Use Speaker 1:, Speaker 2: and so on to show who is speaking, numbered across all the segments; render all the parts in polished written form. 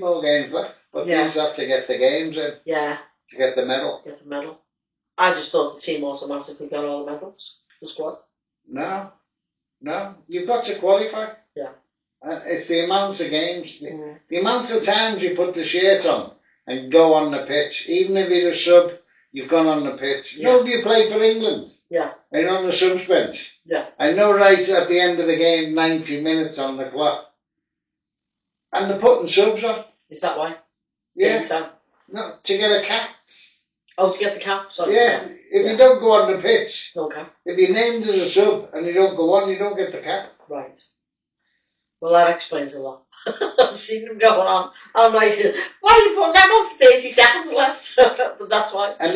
Speaker 1: more games left, but these have to get the games in.
Speaker 2: Yeah.
Speaker 1: To get the medal.
Speaker 2: Get the medal. I just thought the team automatically got all the medals. The squad.
Speaker 1: No. You've got to qualify.
Speaker 2: Yeah.
Speaker 1: It's the amount of games, the amount of times you put the shirt on and go on the pitch. Even if you're a sub, you've gone on the pitch. You know if you play for England?
Speaker 2: Yeah.
Speaker 1: And you're on the subs bench?
Speaker 2: Yeah.
Speaker 1: I know right at the end of the game, 90 minutes on the clock. And they're putting subs on.
Speaker 2: Is that why?
Speaker 1: Yeah. No, to get a cap.
Speaker 2: Oh, to get the cap? Sorry.
Speaker 1: Yeah, if you don't go on the pitch.
Speaker 2: No cap.
Speaker 1: If you're named as a sub and you don't go on, you don't get the cap.
Speaker 2: Right. Well, that explains a lot. I've seen them going on. I'm like, why are you putting them on for 30 seconds left? But that's why.
Speaker 1: And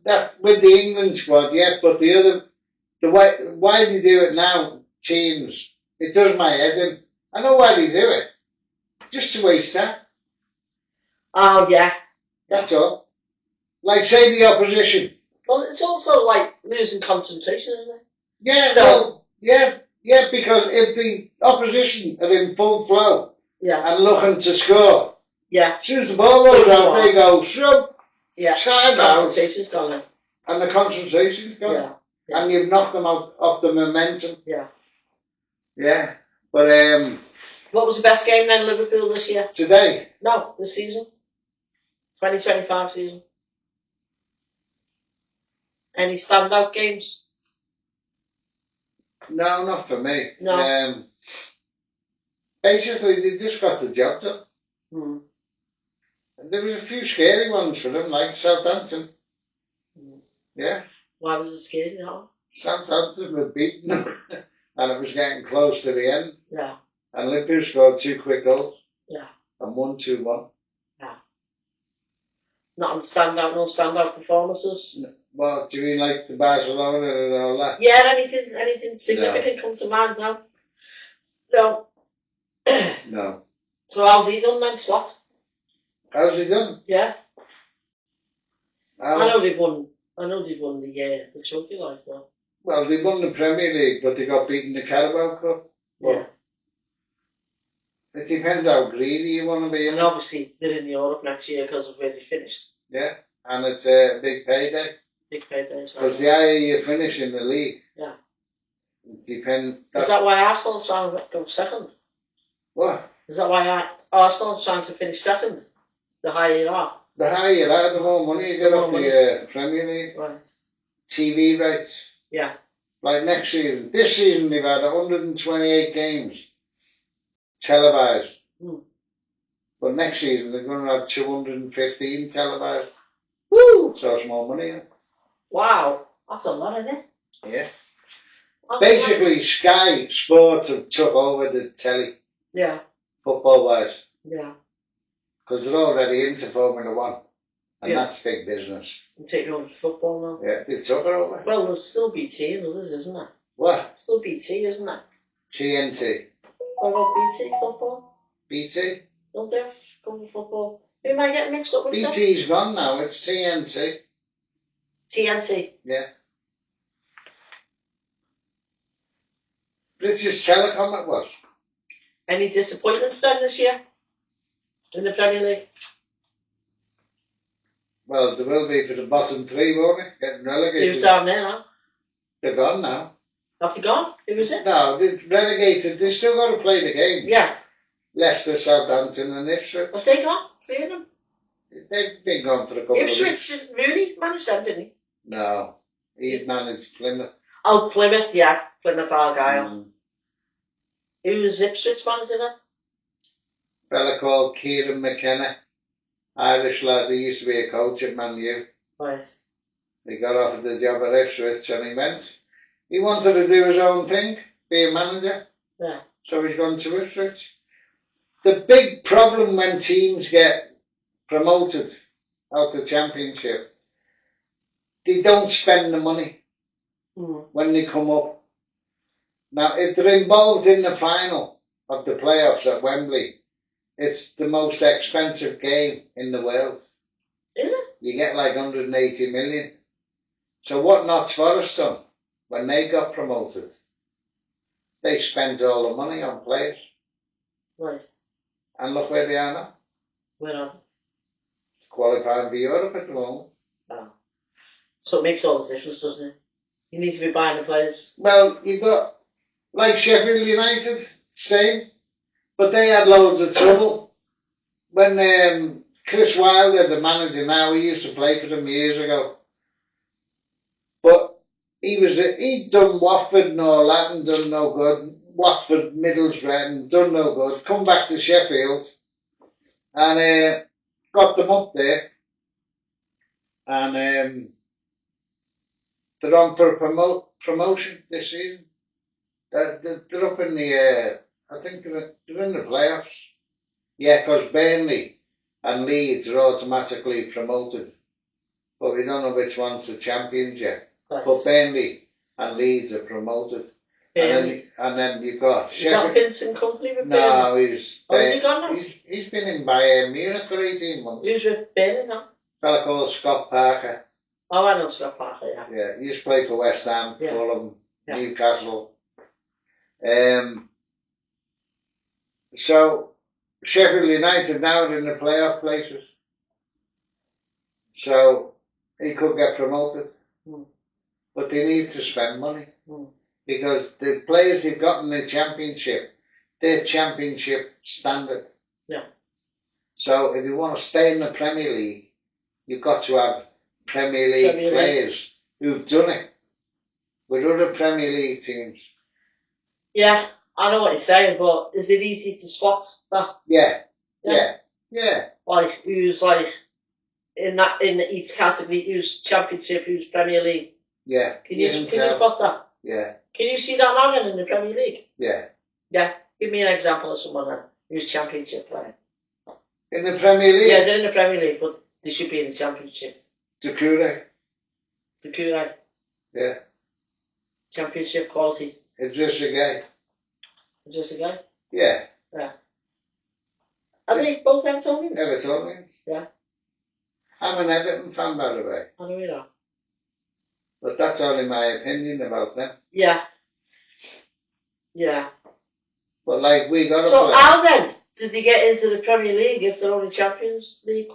Speaker 1: that with the England squad, yeah, but why they do it now, teams, it does my head in. I know why they do it. Just to waste time.
Speaker 2: Oh, yeah.
Speaker 1: That's all. Like, say the opposition.
Speaker 2: Well, it's also like losing concentration, isn't it?
Speaker 1: Yeah,
Speaker 2: so,
Speaker 1: well, yeah, because if the opposition are in full flow and looking to score, as soon as the ball goes out, they go, sub, time out.
Speaker 2: Concentration's gone.
Speaker 1: And the concentration's gone. Yeah. And you've knocked them out of the momentum.
Speaker 2: Yeah.
Speaker 1: Yeah. But,
Speaker 2: what was the best game then, Liverpool, this year?
Speaker 1: Today?
Speaker 2: No, this season. 2025 season. Any standout games?
Speaker 1: No, not for me.
Speaker 2: No.
Speaker 1: Basically, they just got the job done. There were a few scary ones for them, like Southampton. Yeah.
Speaker 2: Why was it scary? No.
Speaker 1: Southampton were beaten them, and it was getting close to the end.
Speaker 2: Yeah.
Speaker 1: And Liverpool scored 2 quick goals.
Speaker 2: Yeah.
Speaker 1: And won 2-1.
Speaker 2: Yeah. No standout performances?
Speaker 1: Well, do you mean like the Barcelona and all that?
Speaker 2: Yeah, anything significant come to mind now? No.
Speaker 1: No.
Speaker 2: So how's he done then, Slot?
Speaker 1: How's he done?
Speaker 2: Yeah. I know they've won the trophy, like that.
Speaker 1: Well, they won the Premier League, but they got beaten in the Carabao Cup.
Speaker 2: Yeah.
Speaker 1: It depends how greedy you want to be.
Speaker 2: And obviously they're in Europe next year because of where they finished.
Speaker 1: Yeah, and it's a big payday.
Speaker 2: Big payday.
Speaker 1: Because the higher you finish in the league.
Speaker 2: Yeah.
Speaker 1: Is
Speaker 2: that why Arsenal's trying to go second?
Speaker 1: What?
Speaker 2: Is that why Arsenal's trying to finish second? The higher you are.
Speaker 1: The higher you are, the more money you get off the Premier League.
Speaker 2: Right.
Speaker 1: TV rights.
Speaker 2: Yeah.
Speaker 1: Like next season. This season they've had 128 games televised. But next season they're going to have 215 televised.
Speaker 2: Woo!
Speaker 1: So it's more money.
Speaker 2: Wow. That's a lot, isn't it?
Speaker 1: Yeah. Basically, Sky Sports have took over the telly.
Speaker 2: Yeah.
Speaker 1: Football-wise.
Speaker 2: Yeah.
Speaker 1: Because they're already into Formula 1. And that's big business.
Speaker 2: They take you over to football now.
Speaker 1: Yeah, they took it over.
Speaker 2: Well, there's still BT and others, isn't there?
Speaker 1: What?
Speaker 2: Still BT, isn't there?
Speaker 1: TNT.
Speaker 2: What about BT football?
Speaker 1: BT?
Speaker 2: Don't they have cover football? Who am I getting mixed up with?
Speaker 1: BT's gone now, it's TNT.
Speaker 2: TNT?
Speaker 1: Yeah. British Telecom it was.
Speaker 2: Any disappointments then this year? In the Premier League?
Speaker 1: Well, there will be for the bottom 3, won't it? Getting relegated.
Speaker 2: Who's down there now?
Speaker 1: They're gone now.
Speaker 2: Have they gone? Who was it?
Speaker 1: No, they're relegated. They still got to play the game.
Speaker 2: Yeah.
Speaker 1: Leicester, Southampton and Ipswich.
Speaker 2: Have they gone? 3 of them?
Speaker 1: They've been gone for a couple of weeks.
Speaker 2: Ipswich, Rooney managed them, didn't he?
Speaker 1: No, he managed Plymouth.
Speaker 2: Oh, Plymouth, yeah. Plymouth Argyle. Who was Ipswich manager then?
Speaker 1: A fella called Kieran McKenna. Irish lad, he used to be a coach at Man U.
Speaker 2: Right.
Speaker 1: He got offered the job at Ipswich and he went. He wanted to do his own thing, be a manager.
Speaker 2: Yeah.
Speaker 1: So he's gone to Ipswich. The big problem when teams get promoted out the Championship, they don't spend the money when they come up. Now, if they're involved in the final of the playoffs at Wembley, it's the most expensive game in the world.
Speaker 2: Is it?
Speaker 1: You get like 180 million. So what Notts Forest done when they got promoted? They spent all the money on players.
Speaker 2: Right.
Speaker 1: And look where they are now.
Speaker 2: We're not.
Speaker 1: Qualifying for Europe at the moment.
Speaker 2: No. So it makes all the difference, doesn't it? You need to be buying the players.
Speaker 1: Well, you've got, like Sheffield United, same, but they had loads of trouble. When Chris Wilder, the manager now, he used to play for them years ago. But he'd done Watford and all that and done no good. Watford, Middlesbrough and done no good. Come back to Sheffield and got them up there. And they're on for a promotion this season. They're up in the, I think they're in the playoffs. Yeah, because Burnley and Leeds are automatically promoted. But we don't know which one's the champions yet.
Speaker 2: Right.
Speaker 1: But Burnley and Leeds are promoted. And then you've got
Speaker 2: Is that Vincent Company with Burnley?
Speaker 1: No, he's...
Speaker 2: Oh, has he gone now?
Speaker 1: He's been in Bayern Munich for 18 months.
Speaker 2: Who's with Burnley now?
Speaker 1: A fella called Scott Parker.
Speaker 2: Oh, I know Scott Parker, yeah.
Speaker 1: Yeah, he used to play for West Ham,
Speaker 2: Yeah.
Speaker 1: Fulham,
Speaker 2: Yeah.
Speaker 1: Newcastle. So, Sheffield United now are in the playoff places. So, he could get promoted.
Speaker 2: Mm.
Speaker 1: But they need to spend money.
Speaker 2: Mm.
Speaker 1: Because the players they've got in the championship, they're championship standard.
Speaker 2: Yeah.
Speaker 1: So, if you want to stay in the Premier League, you've got to have Premier League players who've done it with other Premier League teams.
Speaker 2: Yeah, I know what you're saying, but is it easy to spot that?
Speaker 1: Yeah.
Speaker 2: Yeah. Like, who's like, in each category, who's Championship, who's Premier League?
Speaker 1: Yeah.
Speaker 2: Can you spot that?
Speaker 1: Yeah.
Speaker 2: Can you see that now then in the Premier League?
Speaker 1: Yeah.
Speaker 2: Yeah. Give me an example of someone who's Championship player.
Speaker 1: In the Premier League?
Speaker 2: Yeah, they're in the Premier League, but they should be in the Championship.
Speaker 1: Doucouré. Yeah.
Speaker 2: Championship quality.
Speaker 1: Idrissa Gueye.
Speaker 2: Just a guy?
Speaker 1: Yeah.
Speaker 2: Yeah. Are they both Evertonians?
Speaker 1: Evertonians.
Speaker 2: Yeah.
Speaker 1: I'm an Everton fan, by the way.
Speaker 2: I know you are.
Speaker 1: But that's only my opinion about them.
Speaker 2: Yeah. Yeah.
Speaker 1: But like, we got to
Speaker 2: So
Speaker 1: play.
Speaker 2: how then did they get into the Premier League if they're only Champions League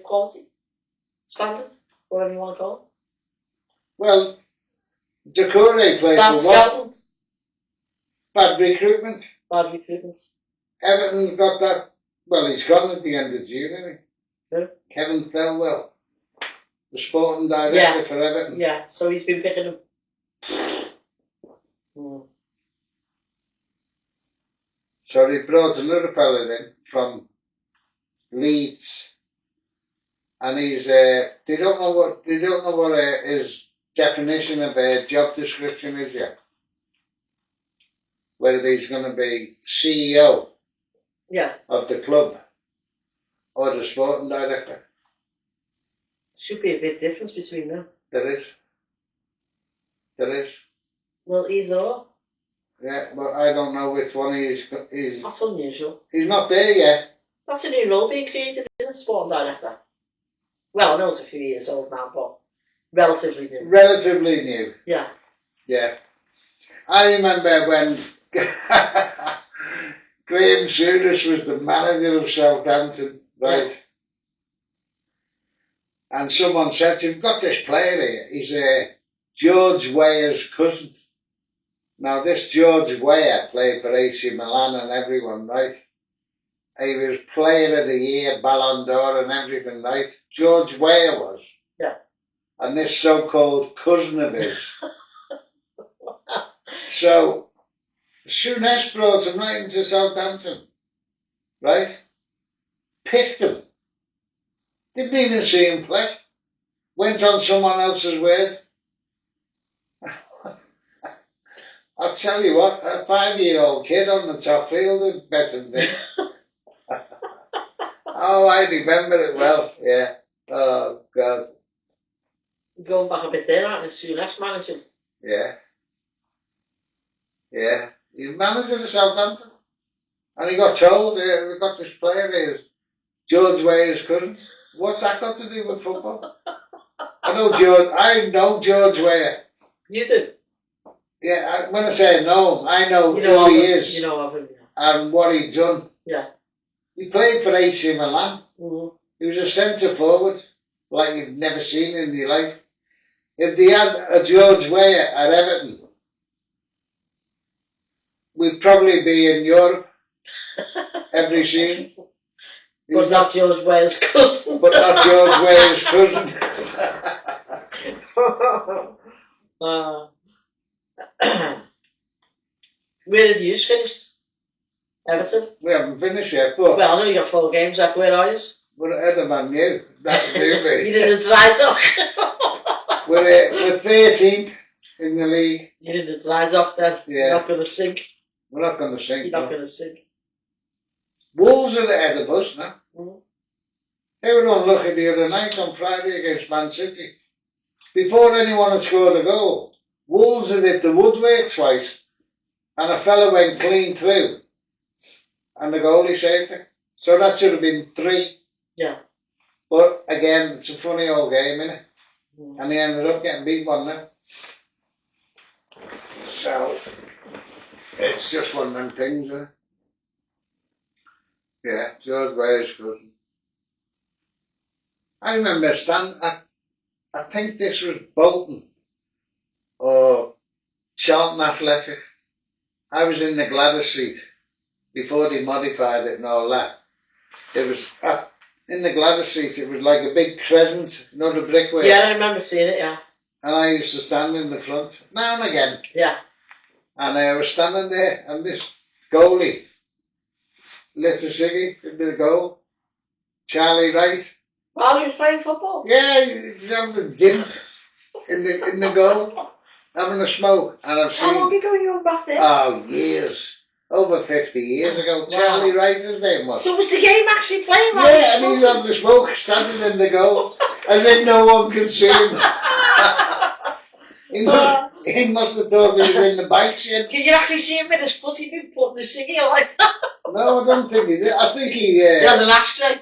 Speaker 2: quality? Standard? Whatever you want to call it?
Speaker 1: Well, Doucouré played
Speaker 2: Bad
Speaker 1: for what?
Speaker 2: scouting.
Speaker 1: Bad recruitment.
Speaker 2: Bad recruitment.
Speaker 1: Everton's got that. Well, he's gone at the end of June, isn't he?
Speaker 2: Who?
Speaker 1: Kevin Thelwell, the sporting director for Everton.
Speaker 2: Yeah, so he's been picking them.
Speaker 1: So they brought another fella in from Leeds, and he's they don't know what his definition of a job description is yet. Whether he's going to be CEO of the club or the sporting director.
Speaker 2: Should be a big difference between them.
Speaker 1: There is.
Speaker 2: Well, either or.
Speaker 1: Yeah, but I don't know which one he's.
Speaker 2: That's unusual.
Speaker 1: He's not there yet.
Speaker 2: That's a new role being created, isn't it, sporting director? Well, I know it's a few years old now, but relatively new.
Speaker 1: Relatively new.
Speaker 2: Yeah.
Speaker 1: Yeah. I remember when Graham Souness was the manager of Southampton, right?
Speaker 2: Yeah.
Speaker 1: And someone said, you've got this player here, he's George Weah's cousin. Now this George Weah played for AC Milan and everyone, right? He was player of the year, Ballon d'Or and everything, right? George Weah was.
Speaker 2: Yeah.
Speaker 1: And this so-called cousin of his. So, Souness brought him right into Southampton, right? Picked him. Didn't even see him play. Went on someone else's word. I'll tell you what, a 5-year-old kid on the top field is better than him. Oh, I remember it well, yeah. Oh, God.
Speaker 2: Going back a bit there, aren't you? Souness managing.
Speaker 1: Yeah. Yeah. He's manager of Southampton. And he got told, we got this player here, George Weah's cousin. What's that got to do with football? I know George Weah.
Speaker 2: You do?
Speaker 1: Yeah, when I say know him, I know
Speaker 2: who
Speaker 1: he is.
Speaker 2: You know of him.
Speaker 1: And what he'd done.
Speaker 2: Yeah.
Speaker 1: He played for AC Milan.
Speaker 2: Mm.
Speaker 1: He was a centre forward, like you've never seen in your life. If they had a George Weah at Everton, we'd probably be in Europe every season.
Speaker 2: But not George Weah's cousin.
Speaker 1: But not George Weah's cousin.
Speaker 2: Where did you finish? Everton?
Speaker 1: We haven't finished yet, but
Speaker 2: Well, I know you got 4 games left. Where are you?
Speaker 1: we're ahead of Man U. That'll do me.
Speaker 2: You didn't dry dock.
Speaker 1: We're 13th in the league.
Speaker 2: You didn't dry dock then.
Speaker 1: Yeah.
Speaker 2: You're not going to sink.
Speaker 1: We're not going to sink.
Speaker 2: You're not going to sink.
Speaker 1: Wolves are ahead of us now.
Speaker 2: Mm.
Speaker 1: They were unlucky the other night on Friday against Man City. Before anyone had scored a goal, Wolves had hit the woodwork twice, and a fella went clean through, and the goalie saved it. So that should have been 3.
Speaker 2: Yeah.
Speaker 1: But again, it's a funny old game, innit?
Speaker 2: Mm.
Speaker 1: And he ended up getting beat 1-0. So, it's just one of them things, isn't it? Yeah, George Weah's cousin. I remember I think this was Bolton or Charlton Athletic. I was in the Gladys seat before they modified it and all that. It was in the Gladys seat. It was like a big crescent, you know, the brickwork.
Speaker 2: Yeah, I remember seeing it, yeah.
Speaker 1: And I used to stand in the front now and again.
Speaker 2: Yeah.
Speaker 1: And I was standing there, and this goalie lit a ciggy into the goal. Charlie Wright.
Speaker 2: While he was playing football?
Speaker 1: Yeah, he was having a dip in the goal, having a smoke. And I've seen.
Speaker 2: How long ago you were back there?
Speaker 1: Oh, years. Over 50 years ago.
Speaker 2: Wow.
Speaker 1: Charlie Wright, his name was.
Speaker 2: So was the game actually playing while
Speaker 1: Yeah, and
Speaker 2: he
Speaker 1: he's
Speaker 2: was
Speaker 1: having the smoke standing in the goal, as if no one could see him. He must have thought he was in the bike shed.
Speaker 2: Did you actually see him with his foot? He'd been putting the ciggy like that?
Speaker 1: No, I don't think he did. I think he.
Speaker 2: He had an ashtray.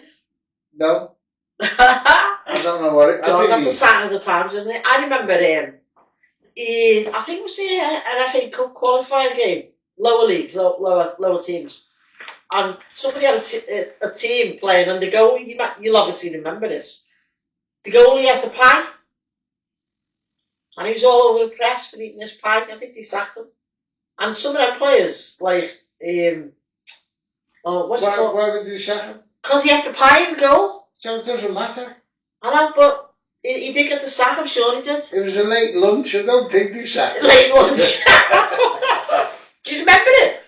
Speaker 1: No, I don't know what it. I
Speaker 2: God,
Speaker 1: think
Speaker 2: that's a sign of the times, isn't it? I remember I think it was an FA Cup qualifying game, lower leagues, lower teams, and somebody had a team playing, and the goalie, you'll obviously remember this. The goalie had a pie, and he was all over the press for eating this pie. I think they sacked him. And some of them players, like what's it called?
Speaker 1: Why would you sack him?
Speaker 2: Because he had the pie in the goal.
Speaker 1: So it doesn't matter.
Speaker 2: I know, but he did get the sack, I'm sure he did.
Speaker 1: It was a late lunch. I don't think they sacked him.
Speaker 2: Late lunch. Do you remember it?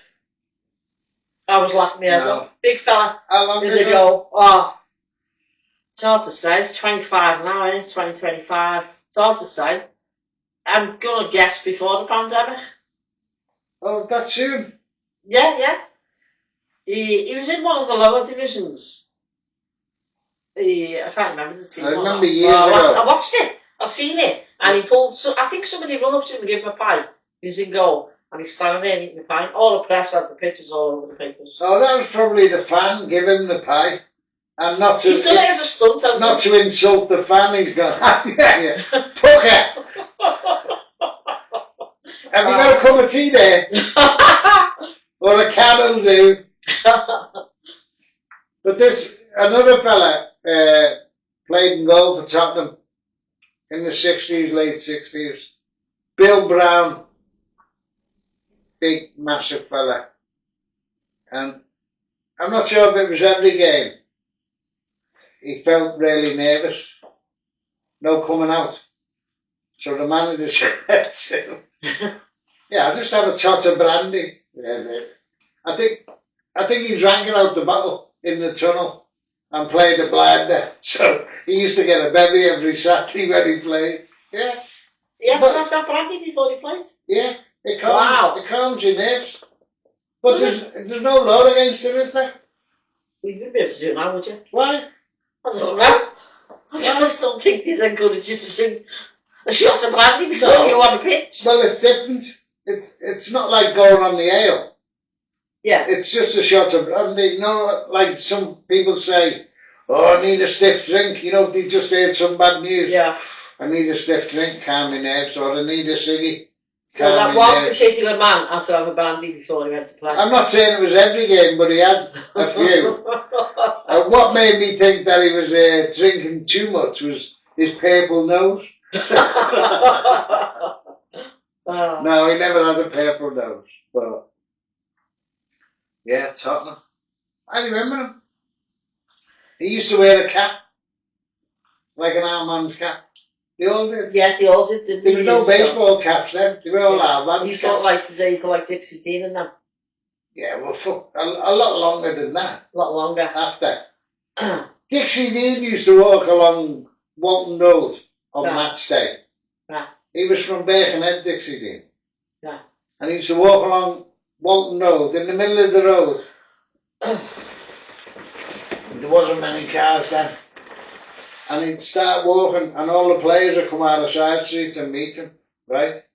Speaker 2: I was laughing my head off. Big fella.
Speaker 1: How long
Speaker 2: in
Speaker 1: ago?
Speaker 2: the goal. Oh, it's hard to say. It's 25 now, isn't it? 2025. It's hard to say. I'm going to guess before the pandemic.
Speaker 1: Oh, that soon?
Speaker 2: Yeah. He was in one of the lower divisions. I can't remember the team.
Speaker 1: I remember years ago.
Speaker 2: I watched it. I've seen it. And he pulled. I think somebody run up to him and gave him a pie. He was in goal. And he's standing there and eating the pie. All the press had the pictures all over the papers.
Speaker 1: Oh, that was probably the fan give him the pie. And not to.
Speaker 2: He's done it as a stunt, hasn't
Speaker 1: Not to insult the fan, he's gone, yeah. Pucker! Have you got a cup of tea there? Or a can will do. But another fella played in goal for Tottenham in the 60s, late 60s. Bill Brown. Big, massive fella. And I'm not sure if it was every game. He felt really nervous. No coming out. So the manager said to him, yeah, I'll just have a tot of brandy. I think he drank it out the bottle in the tunnel and played the blinder. So he used to get a bevy every Saturday when he played. Yeah.
Speaker 2: He had to have that brandy before he played?
Speaker 1: Yeah. It calms your nerves. But there's no law against it, is there?
Speaker 2: You wouldn't be able to do it now, would you?
Speaker 1: Why?
Speaker 2: I don't know. I just don't think he's encouraged you to sing a shot of brandy before you on the pitch.
Speaker 1: Well, it's different. It's not like going on the ale.
Speaker 2: Yeah.
Speaker 1: It's just a shot of brandy. You know, like some people say, oh, I need a stiff drink. You know, if they just heard some bad news.
Speaker 2: Yeah.
Speaker 1: I need a stiff drink, calm my nerves, or I need a ciggy.
Speaker 2: So that one particular man had to have a bandy before he went to play.
Speaker 1: I'm not saying it was every game, but he had a few. What made me think that he was drinking too much was his purple nose. No, he never had a purple nose. But yeah, Tottenham. I remember him. He used to wear a cap, like an armband's cap. They all did.
Speaker 2: Yeah, they all did.
Speaker 1: There was no baseball caps then. They were all armbands.
Speaker 2: You thought like the days of like Dixie Dean and them.
Speaker 1: Yeah, well, fuck, a lot longer than that.
Speaker 2: A lot longer.
Speaker 1: After. Dixie Dean used to walk along Walton Road on match day.
Speaker 2: Yeah.
Speaker 1: He was from Birkenhead, Dixie Dean.
Speaker 2: Yeah.
Speaker 1: And he used to walk along Walton Road, in the middle of the road. There wasn't many cars then. And he'd start walking, and all the players would come out of side streets and meet him, right?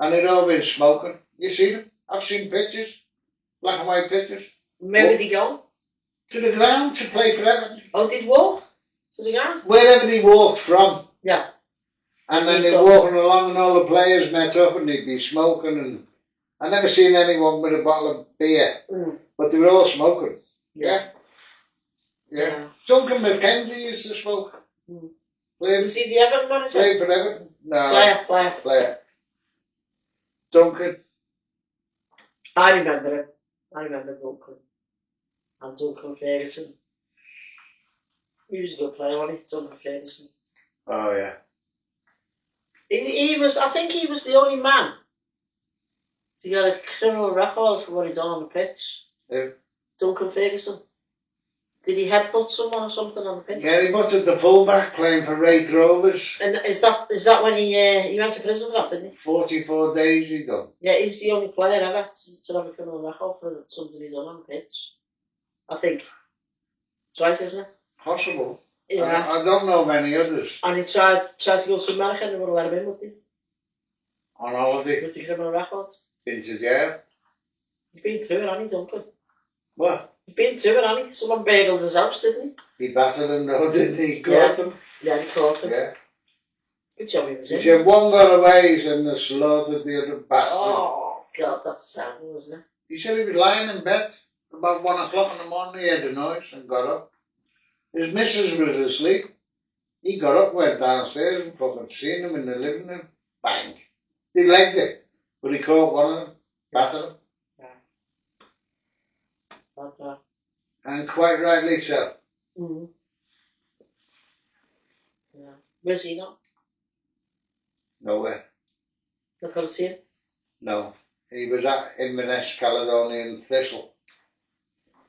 Speaker 1: And he'd all been smoking. You see them? I've seen pictures, black and white pictures.
Speaker 2: Where did he go?
Speaker 1: To the ground to play for Everton.
Speaker 2: Oh, did he walk to the ground?
Speaker 1: Wherever he walked from.
Speaker 2: Yeah.
Speaker 1: And then they'd walking along, and all the players met up, and they'd be smoking. And I never seen anyone with a bottle of beer, but they were all smoking. Yeah. Duncan McKenzie used to smoke.
Speaker 2: Was he the Everton manager?
Speaker 1: Played for Everton? No. Player. Duncan.
Speaker 2: I remember him. I remember Duncan. And Duncan Ferguson. He was a good player, wasn't he? Duncan Ferguson.
Speaker 1: Oh, yeah.
Speaker 2: He was, I think he was the only man to get a criminal record for what he done on the pitch.
Speaker 1: Yeah.
Speaker 2: Duncan Ferguson. Did he headbutt someone or something on the pitch?
Speaker 1: Yeah, he butted the fullback playing for Wraith Rovers.
Speaker 2: And is that when he went to prison for that, didn't he?
Speaker 1: 44 days he done.
Speaker 2: Yeah, he's the only player ever to have a criminal record for something he done on the pitch. I think. It's right, isn't it?
Speaker 1: Possible.
Speaker 2: Yeah.
Speaker 1: I don't know of any others.
Speaker 2: And he tried to go to America and they wouldn't let him in, would they?
Speaker 1: On holiday.
Speaker 2: With the criminal record.
Speaker 1: Into jail.
Speaker 2: He's been through it, hasn't he, Duncan?
Speaker 1: What?
Speaker 2: He's been through it, hasn't he? Someone burgled his house, didn't he?
Speaker 1: He battered him though, didn't he? He caught them.
Speaker 2: Yeah, he caught them.
Speaker 1: Yeah.
Speaker 2: Good job he was in.
Speaker 1: He said one got away and they slaughtered the other bastard.
Speaker 2: Oh, God, that's terrible, isn't it?
Speaker 1: He said he was lying in bed about 1 o'clock in the morning. He heard the noise and got up. His missus was asleep. He got up, went downstairs and fucking seen him in the living room. Bang. He legged it, but he caught one of them, battered him.
Speaker 2: Yeah.
Speaker 1: And quite rightly so.
Speaker 2: Mm-hmm. Yeah. Where's he now?
Speaker 1: Nowhere.
Speaker 2: Not got a team?
Speaker 1: No. He was at Inverness, Caledonian Thistle.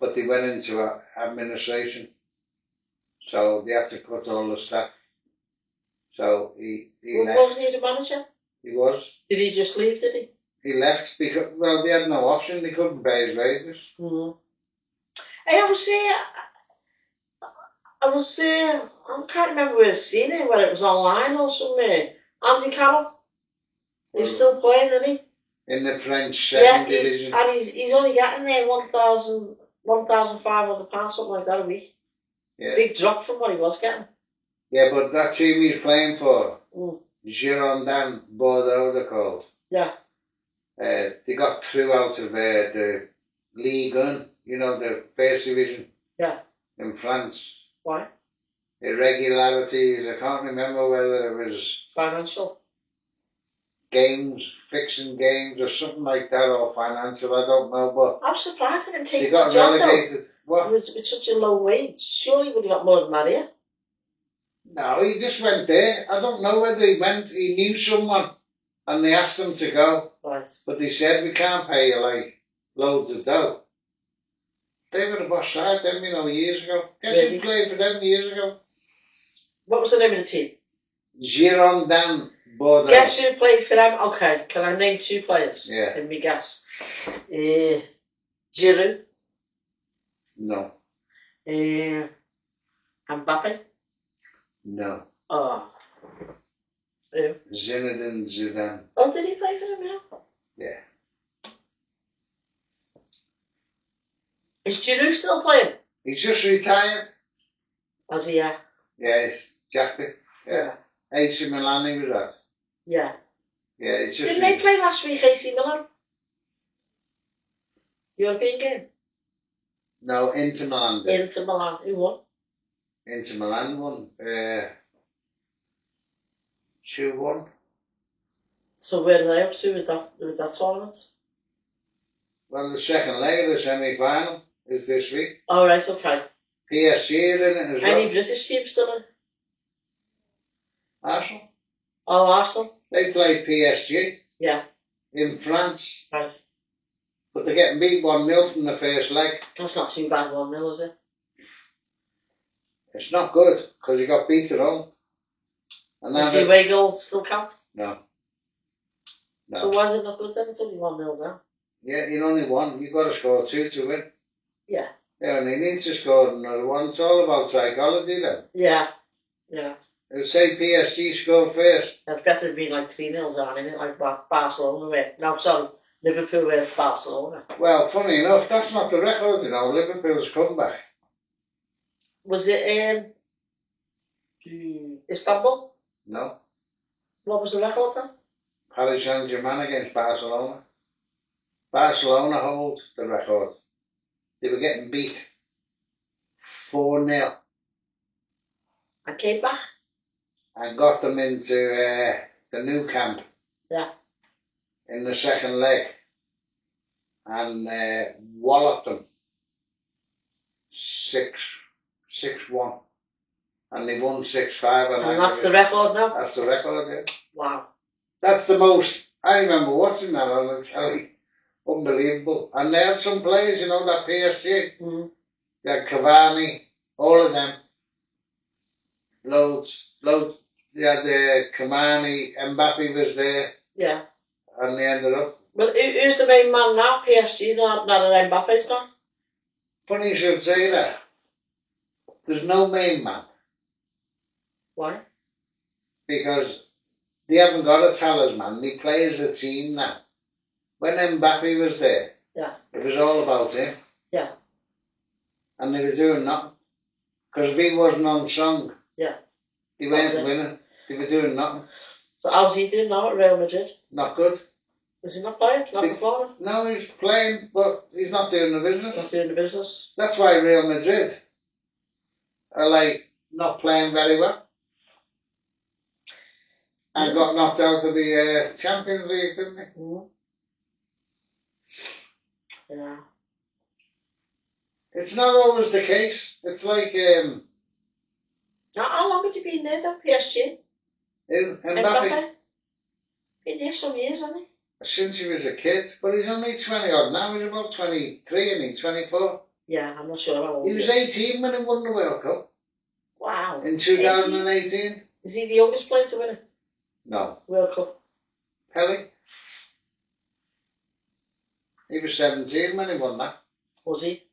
Speaker 1: But they went into administration. So they had to cut all the staff. So he left.
Speaker 2: Wasn't he the manager?
Speaker 1: He was.
Speaker 2: Did he just leave, did he?
Speaker 1: He left because, well, they had no option. They couldn't pay his wages.
Speaker 2: Mm-hmm. Hey, I can't remember where I've seen it, whether it was online or somewhere. Andy Carroll. He's still playing, isn't he?
Speaker 1: In the French second division.
Speaker 2: And he's only getting there £1,500, something like that a week.
Speaker 1: Yeah.
Speaker 2: Big drop from what he was getting.
Speaker 1: Yeah, but that team he's playing for, Girondin Bordeaux, they're called.
Speaker 2: Yeah.
Speaker 1: They got through out of the Ligue 1, you know, the first division.
Speaker 2: Yeah.
Speaker 1: In France.
Speaker 2: Why?
Speaker 1: Irregularities, I can't remember whether it was
Speaker 2: financial.
Speaker 1: Games, fixing games or something like that, or financial, I don't know, but
Speaker 2: I'm surprised they didn't take
Speaker 1: they got
Speaker 2: the job,
Speaker 1: relegated.
Speaker 2: Though.
Speaker 1: What?
Speaker 2: With such a low wage. Surely he would have got more than that here.
Speaker 1: No, he just went there. I don't know whether he went, he knew someone and they asked him to go.
Speaker 2: Right.
Speaker 1: But they said, we can't pay you like loads of dough. They were the boss side them, you know, years ago. Guess who played for them years ago?
Speaker 2: What was the name of the team?
Speaker 1: Girondin Bordeaux.
Speaker 2: Guess who played for them? Okay, can I name 2 players?
Speaker 1: Yeah.
Speaker 2: Let me guess. Giroud.
Speaker 1: No.
Speaker 2: Mbappe.
Speaker 1: No.
Speaker 2: Oh. Who?
Speaker 1: Zinedine Zidane.
Speaker 2: Oh, did he play for them now?
Speaker 1: Yeah.
Speaker 2: Is Giroud still playing?
Speaker 1: He's just retired.
Speaker 2: Has he, yeah?
Speaker 1: Yeah, he's jacked it. Yeah. AC Milan he was at.
Speaker 2: Yeah.
Speaker 1: Yeah, it's just...
Speaker 2: Didn't they play last week, AC Milan? European game?
Speaker 1: No, Inter Milan did.
Speaker 2: Inter Milan. Who won?
Speaker 1: Inter Milan won. 2-1.
Speaker 2: So where are they up to with that tournament?
Speaker 1: Well, the second leg of the semi-final is this week.
Speaker 2: Oh, right, okay.
Speaker 1: PSG are in it as well.
Speaker 2: Any British teams still in?
Speaker 1: Arsenal.
Speaker 2: Oh, Arsenal?
Speaker 1: They play PSG.
Speaker 2: Yeah.
Speaker 1: In France.
Speaker 2: Right.
Speaker 1: But they're getting beat 1-0 from the first leg.
Speaker 2: That's not too bad, 1-0, is it?
Speaker 1: It's not good, because you got beat at home. And
Speaker 2: Does the away goal still count?
Speaker 1: No.
Speaker 2: So why is it not good then? It's only 1-0 down.
Speaker 1: Yeah, you only won. You've got to score 2 to win.
Speaker 2: Yeah.
Speaker 1: Yeah, and he needs to score another one. It's all about psychology then.
Speaker 2: Yeah. Yeah.
Speaker 1: It would say PSG score first.
Speaker 2: It's better than being like 3-0 down, isn't it? Like Barcelona way. No, sorry. Liverpool where it's Barcelona.
Speaker 1: Well, funny enough, that's not the record, you know. Liverpool's comeback.
Speaker 2: Was it Istanbul?
Speaker 1: No.
Speaker 2: What was the record then?
Speaker 1: Paris Saint-Germain against Barcelona. Barcelona hold the record. They were getting beat 4-0.
Speaker 2: And came back?
Speaker 1: And got them into the new camp.
Speaker 2: Yeah.
Speaker 1: In the second leg. And walloped them 6-1. And they won 6-5.
Speaker 2: And that's the record now?
Speaker 1: That's the record, yeah.
Speaker 2: Wow.
Speaker 1: That's the most... I remember watching that on the telly. Unbelievable. And they had some players, you know, that PSG.
Speaker 2: Mm-hmm.
Speaker 1: They had Cavani, all of them. Loads. They had Cavani, Mbappe was there.
Speaker 2: Yeah.
Speaker 1: And they ended up...
Speaker 2: Well, who's the main man now? PSG, now that Mbappe's gone?
Speaker 1: Funny you should say that. There's no main man.
Speaker 2: Why?
Speaker 1: Because they haven't got a talisman. They play as a team now. When Mbappe was there,
Speaker 2: yeah,
Speaker 1: it was all about him.
Speaker 2: Yeah.
Speaker 1: And they were doing nothing. Because if he wasn't on song,
Speaker 2: yeah,
Speaker 1: they weren't winning. They were doing nothing.
Speaker 2: So how's he doing now at Real Madrid?
Speaker 1: Not good.
Speaker 2: Is he not playing? Not performing?
Speaker 1: No, he's playing, but he's not doing the business.
Speaker 2: Not doing the business.
Speaker 1: That's why Real Madrid are like not playing very well. And got knocked out of the Champions League, didn't they?
Speaker 2: Mm. Yeah.
Speaker 1: It's not always the case. It's like
Speaker 2: How long have you been there though, PSG?
Speaker 1: Mbappe.
Speaker 2: Been there some years, hasn't he?
Speaker 1: Since he was a kid, but he's only 20 odd now. He's about 23 and he's 24.
Speaker 2: Yeah, I'm not sure how old
Speaker 1: he was 18 when he won the World Cup.
Speaker 2: Wow.
Speaker 1: In 2018.
Speaker 2: Is he the youngest player to win it?
Speaker 1: No.
Speaker 2: World Cup.
Speaker 1: Pelé. He was 17 when he won that.
Speaker 2: Was he?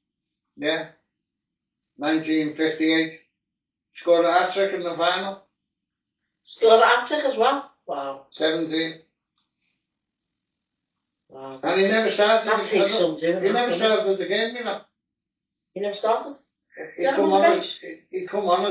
Speaker 1: Yeah. 1958. Scored a hat-trick in the final.
Speaker 2: Scored a hat-trick as well? Wow.
Speaker 1: 17.
Speaker 2: Wow.
Speaker 1: And he never started.
Speaker 2: That takes some doing.
Speaker 1: He never started the game, you know.
Speaker 2: He never started?
Speaker 1: He come on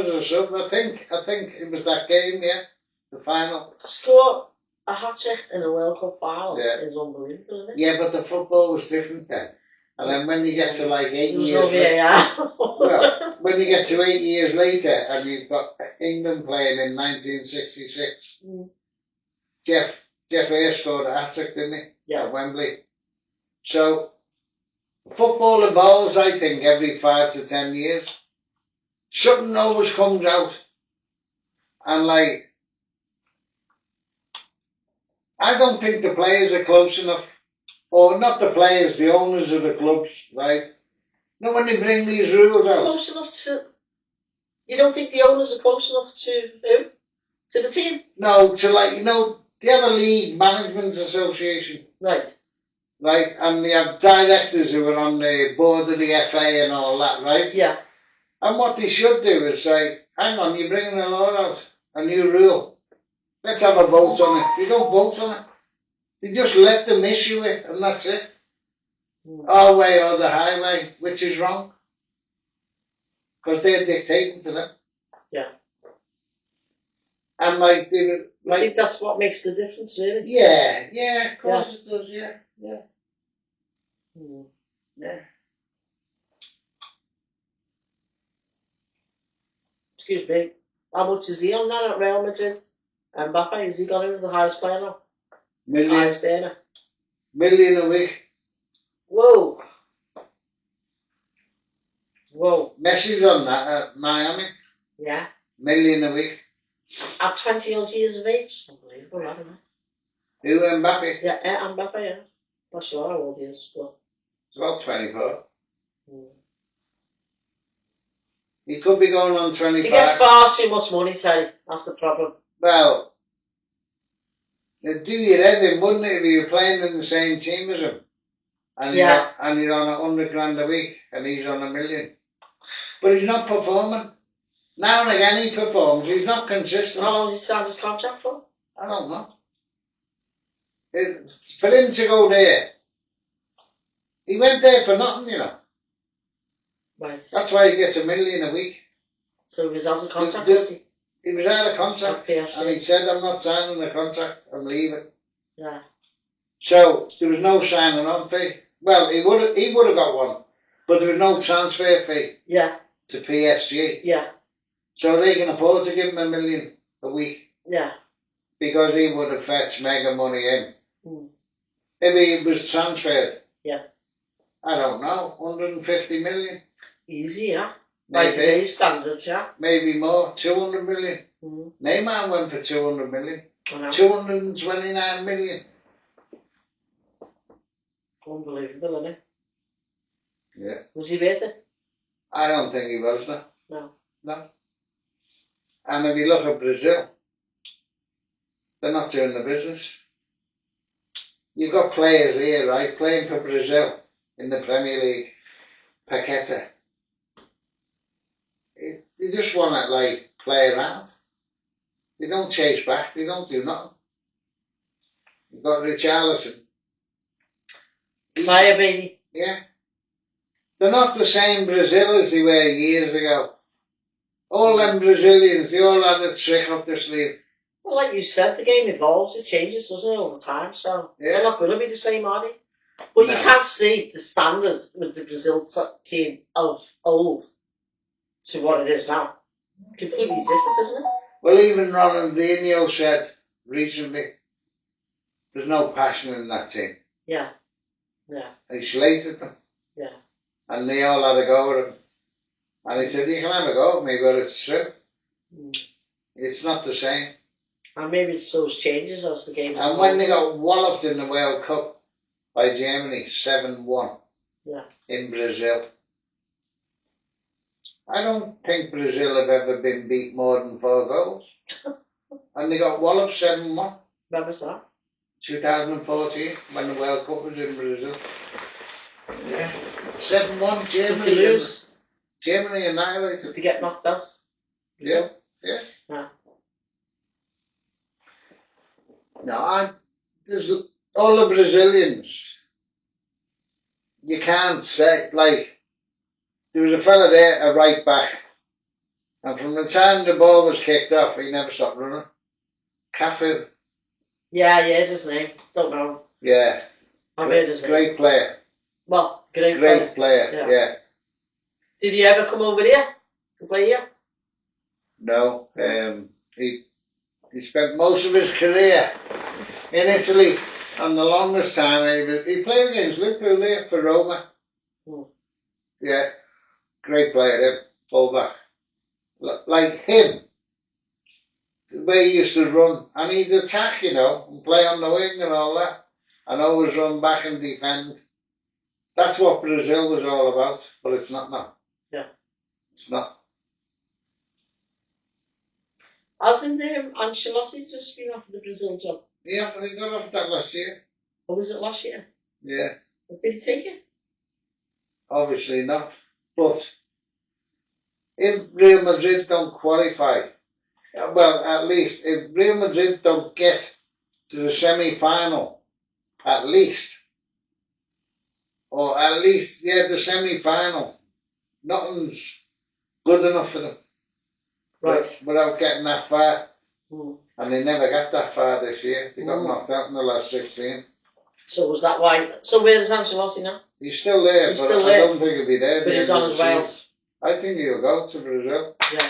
Speaker 1: as a sub. I think it was that game, yeah. The final.
Speaker 2: To score a hat-trick in a World Cup final is unbelievable, isn't it?
Speaker 1: Yeah, but the football was different then. And then when you get to like 8 years
Speaker 2: well,
Speaker 1: when you get to 8 years later and you've got England playing in 1966, Jeff Ayre scored a hat-trick, didn't he?
Speaker 2: Yeah.
Speaker 1: At Wembley. So, football evolves, I think, every 5 to 10 years. Something always comes out. And like, I don't think the players are close enough. Or not the players, the owners of the clubs, right? No, when they bring these rules out.
Speaker 2: Close enough to... You don't think the owners are close enough to who? To the team?
Speaker 1: No, to like, you know, they have a league management association.
Speaker 2: Right.
Speaker 1: Right, and they have directors who are on the board of the FA and all that, right?
Speaker 2: Yeah.
Speaker 1: And what they should do is say, hang on, you're bringing a law out, a new rule. Let's have a vote on it. They don't vote on it. They just let them issue it, and that's it. Our way or the highway, which is wrong. Because they're dictating to them.
Speaker 2: Yeah.
Speaker 1: And like they were,
Speaker 2: I think that's what makes the difference, really.
Speaker 1: yeah, of course it does, yeah. Yeah.
Speaker 2: Excuse me. How much is he on now at Real Madrid? Mbappe, has he got him as the highest player now? Highest earner.
Speaker 1: Million a week.
Speaker 2: Whoa.
Speaker 1: Messi's on that at Miami.
Speaker 2: Yeah.
Speaker 1: Million a week.
Speaker 2: At 20 odd years of age. Unbelievable, I don't know.
Speaker 1: Who, Mbappe?
Speaker 2: Yeah, Mbappe, yeah. Not sure how old he is, but.
Speaker 1: It's about 24. He could be going on 25.
Speaker 2: You get far too much money, Terry. That's the problem.
Speaker 1: Well, it'd do your head in, wouldn't it, if you were playing in the same team as him? And you're on 100 grand a week, and he's on $1 million. But he's not performing. Now and again he performs. He's not consistent.
Speaker 2: How long does he sign his contract for?
Speaker 1: I don't know. For him to go there, he went there for nothing, you know.
Speaker 2: Right.
Speaker 1: That's why he gets $1 million a week.
Speaker 2: So he was out of contract, was he?
Speaker 1: He was out of contract, and he said, "I'm not signing the contract. I'm leaving."
Speaker 2: Yeah.
Speaker 1: So there was no signing on fee. Well, he would have got one, but there was no transfer fee.
Speaker 2: Yeah.
Speaker 1: To PSG.
Speaker 2: Yeah.
Speaker 1: So they can afford to give him $1 million a week.
Speaker 2: Yeah.
Speaker 1: Because he would have fetched mega money in. If he was transferred.
Speaker 2: Yeah.
Speaker 1: I don't know, 150 million.
Speaker 2: Easy, yeah. By today's standards, yeah.
Speaker 1: Maybe more, 200 million. Neymar went for 200 million. 229 million.
Speaker 2: Unbelievable, isn't it?
Speaker 1: Yeah.
Speaker 2: Was he worth it?
Speaker 1: I don't think he was, no.
Speaker 2: No.
Speaker 1: And if you look at Brazil, they're not doing the business. You've got players here, right, playing for Brazil in the Premier League. Paqueta. They just want to, like, play around. They don't chase back. They don't do nothing. You've got Richarlison.
Speaker 2: Fire, baby.
Speaker 1: Yeah. They're not the same Brazil as they were years ago. All them Brazilians, they all had a trick up their sleeve.
Speaker 2: Well, like you said, the game evolves, it changes, doesn't it, over time, so they're not going to be the same, are they? But you can't see the standards with the Brazil team of old to what it is now. Completely different, isn't it?
Speaker 1: Well, even Ronaldinho said recently, there's no passion in that team.
Speaker 2: Yeah.
Speaker 1: He slated them.
Speaker 2: Yeah.
Speaker 1: And they all had a go at him. And he said, you can have a go at me, but it's true. It's not the same.
Speaker 2: And maybe it's those changes as the game's
Speaker 1: And when they got walloped in the World Cup by Germany, 7-1 in Brazil, I don't think Brazil have ever been beat more than 4 goals. And they got walloped 7-1.
Speaker 2: When was that?
Speaker 1: 2014, when the World Cup was in Brazil. Yeah. 7-1 Germany.
Speaker 2: Did they lose?
Speaker 1: Germany annihilated.
Speaker 2: Did they get knocked out?
Speaker 1: Yeah. No, there's all the Brazilians. You can't say, like, there was a fella there, a right back, and from the time the ball was kicked off, he never stopped running. Cafu.
Speaker 2: Yeah, his name. Don't know.
Speaker 1: Yeah.
Speaker 2: I've heard his name.
Speaker 1: Great player.
Speaker 2: Well, great
Speaker 1: player. Yeah.
Speaker 2: Did he ever come over here to play here?
Speaker 1: No. He spent most of his career in Italy, and the longest time he played against Liverpool here for Roma. Yeah. Great player, him. Fullback. Like him. The way he used to run, and he'd attack, you know, and play on the wing and all that, and always run back and defend. That's what Brazil was all about, but it's not now.
Speaker 2: Yeah.
Speaker 1: It's not.
Speaker 2: Hasn't Ancelotti just been offered the Brazil job?
Speaker 1: Yeah, he got off that last year.
Speaker 2: Or was it last year?
Speaker 1: Yeah.
Speaker 2: Did he take it?
Speaker 1: Obviously not. But if Real Madrid don't qualify, well, at least if Real Madrid don't get to the semi-final, at least, the semi-final, nothing's good enough for them.
Speaker 2: Right.
Speaker 1: Without getting that far. And they never got that far this year. They got knocked out in the last 16.
Speaker 2: So was that why? So where's Ancelotti now?
Speaker 1: He's still there,
Speaker 2: He's
Speaker 1: but
Speaker 2: still
Speaker 1: I
Speaker 2: there.
Speaker 1: don't think he'll be there.
Speaker 2: But he's on his Wales.
Speaker 1: I think he'll go to Brazil.
Speaker 2: Yeah.